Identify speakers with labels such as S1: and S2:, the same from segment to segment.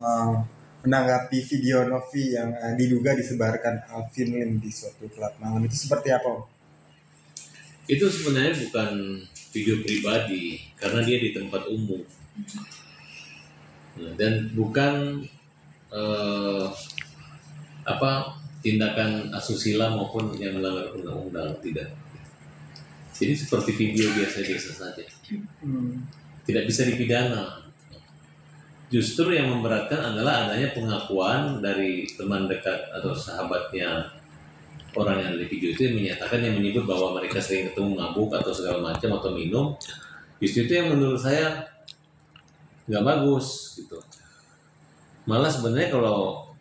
S1: eh, menanggapi video Novi yang diduga disebarkan Alvin Lim di suatu klub malam itu seperti apa Om?
S2: Itu sebenarnya bukan video pribadi karena dia di tempat umum. Dan bukan tindakan asusila maupun yang melanggar undang-undang, tidak. Jadi seperti video biasa-biasa saja, tidak bisa dipidana. Justru yang memberatkan adalah adanya pengakuan dari teman dekat atau sahabatnya orang yang di video itu yang menyatakan, yang menyebut bahwa mereka sering ketemu mabuk atau segala macam atau minum. Justru itu yang menurut saya nggak bagus gitu. Malah sebenarnya kalau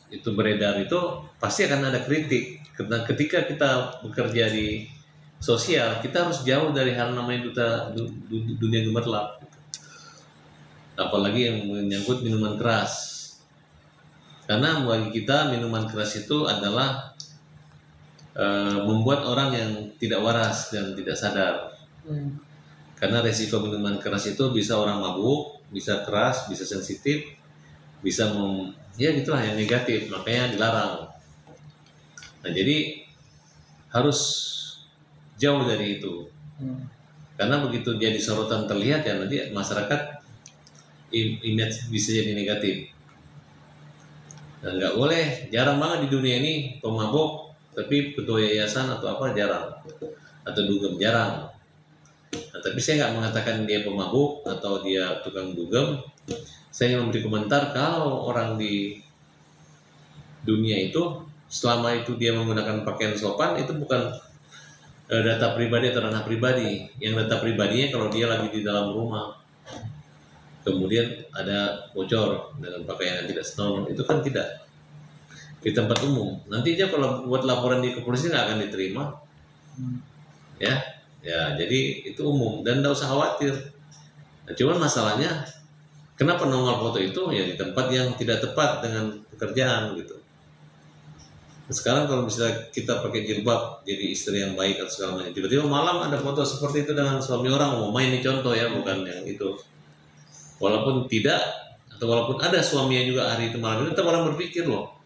S2: itu beredar itu pasti akan ada kritik. Karena ketika kita bekerja di sosial, kita harus jauh dari hal namanya dunia gemerlap. Apalagi yang menyangkut minuman keras. Karena bagi kita minuman keras itu adalah membuat orang yang tidak waras dan tidak sadar. Karena resiko minuman keras itu bisa orang mabuk, bisa keras, bisa sensitif, bisa ya gitulah yang negatif, makanya dilarang. Nah jadi harus jauh dari itu. Karena begitu jadi sorotan terlihat ya nanti masyarakat image bisa jadi negatif. Dan nggak boleh, jarang banget di dunia ini pemabuk tapi ketua yayasan atau apa jarang, atau dugem jarang. Nah, tapi saya nggak mengatakan dia pemabuk atau dia tukang dugem. Saya memberi komentar kalau orang di dunia itu selama itu dia menggunakan pakaian sopan, itu bukan data pribadi atau ranah pribadi. Yang data pribadinya kalau dia lagi di dalam rumah, kemudian ada bocor dengan pakaian yang tidak senonoh, itu kan tidak di tempat umum. Nanti aja kalau buat laporan di kepolisian nggak akan diterima, ya, jadi itu umum dan nggak usah khawatir. Nah, cuman masalahnya kenapa nongol foto itu ya di tempat yang tidak tepat dengan pekerjaan gitu. Nah, sekarang kalau misalnya kita pakai jilbab jadi istri yang baik atau segala macam, tiba-tiba malam ada foto seperti itu dengan suami orang, mau main ini contoh ya, bukan yang itu. Walaupun tidak, atau walaupun ada suaminya juga hari itu malam itu, tetap orang berpikir loh,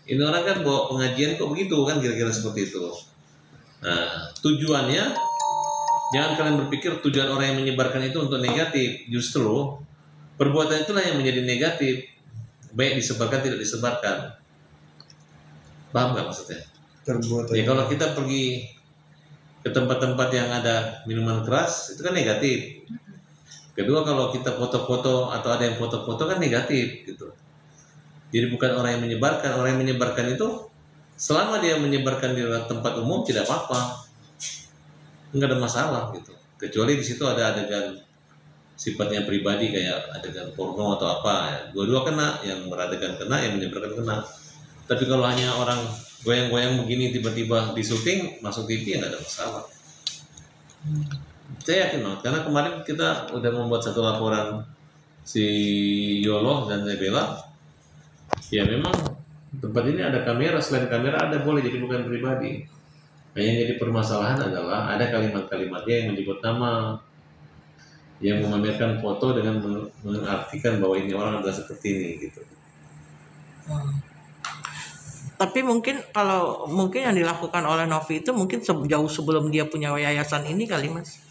S2: ini orang kan bawa pengajian kok begitu kan, kira-kira seperti itu. Nah tujuannya, jangan kalian berpikir tujuan orang yang menyebarkan itu untuk negatif. Justru perbuatan itulah yang menjadi negatif, baik disebarkan tidak disebarkan. Paham nggak maksudnya? Ya kalau kita pergi ke tempat-tempat yang ada minuman keras itu kan negatif. Kedua, kalau kita foto-foto atau ada yang foto-foto kan negatif gitu. Jadi bukan orang yang menyebarkan. Orang yang menyebarkan itu selama dia menyebarkan di tempat umum tidak apa-apa, nggak ada masalah gitu. Kecuali di situ ada adegan sifatnya pribadi kayak adegan porno atau apa, ya. Dua-dua kena, yang beradegan kena, yang menyebarkan kena. Tapi kalau hanya orang goyang-goyang begini tiba-tiba di syuting masuk TV ya nggak ada masalah. Saya yakin banget, karena kemarin kita udah membuat satu laporan si Yolo dan Nebela. Ya memang tempat ini ada kamera, selain kamera ada boleh, jadi bukan pribadi. Nah yang jadi permasalahan adalah ada kalimat-kalimatnya yang menyebut nama, yang memamerkan foto dengan mengartikan bahwa ini orang adalah seperti ini gitu.
S3: Tapi mungkin kalau yang dilakukan oleh Novi itu mungkin jauh sebelum dia punya yayasan ini kali Mas.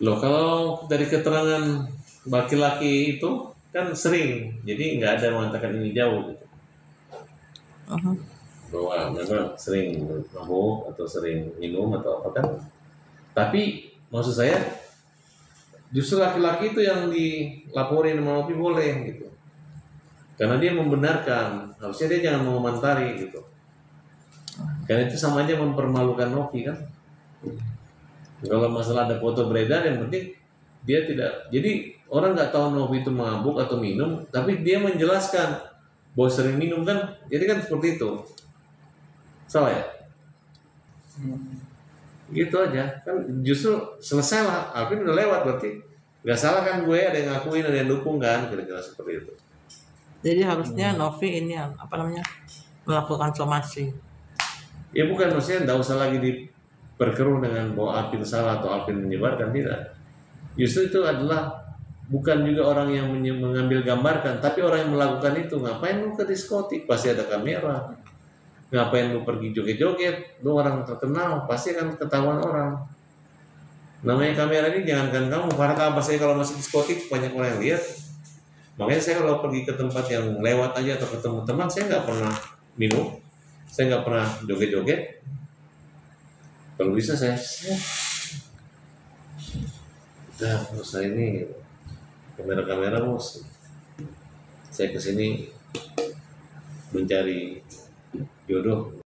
S2: Loh kalau dari keterangan laki-laki itu kan sering, jadi nggak ada mengatakan ini jauh gitu. Bahwa memang sering mabuk atau sering minum atau apa kan. Tapi maksud saya justru laki-laki itu yang dilaporin sama Novi boleh gitu. Karena dia membenarkan, harusnya dia jangan mengomentari gitu. Karena itu sama aja mempermalukan Novi kan. Kalau masalah ada foto beredar, yang penting dia tidak. Jadi orang nggak tahu Novi itu mabuk atau minum, tapi dia menjelaskan bahwa sering minum kan. Jadi kan seperti itu. Salah ya? Gitu aja. Kan justru selesai lah. Alvin udah lewat berarti. Nggak salah kan gue, ada yang ngakuin, ada yang dukung kan. Kira-kira seperti itu.
S3: Jadi harusnya Novi ini melakukan somasi.
S2: Ya bukan, maksudnya nggak usah lagi diperkeruh dengan bahwa Alvin salah atau Alvin menyebarkan, tidak. Justru itu adalah bukan juga orang yang mengambil gambarkan, tapi orang yang melakukan itu. Ngapain lu ke diskotik? Pasti ada kamera. Ngapain lu pergi joget-joget? Lu orang terkenal, pasti akan ketahuan orang. Namanya kamera ini jangankan kamu, para kabar saya kalau masuk diskotik banyak orang yang lihat. Makanya saya kalau pergi ke tempat yang lewat aja atau ketemu teman, saya nggak pernah minum, saya nggak pernah joget-joget. Kalau bisa saya, nah saya ini kamera-kamera bos, saya kesini mencari jodoh.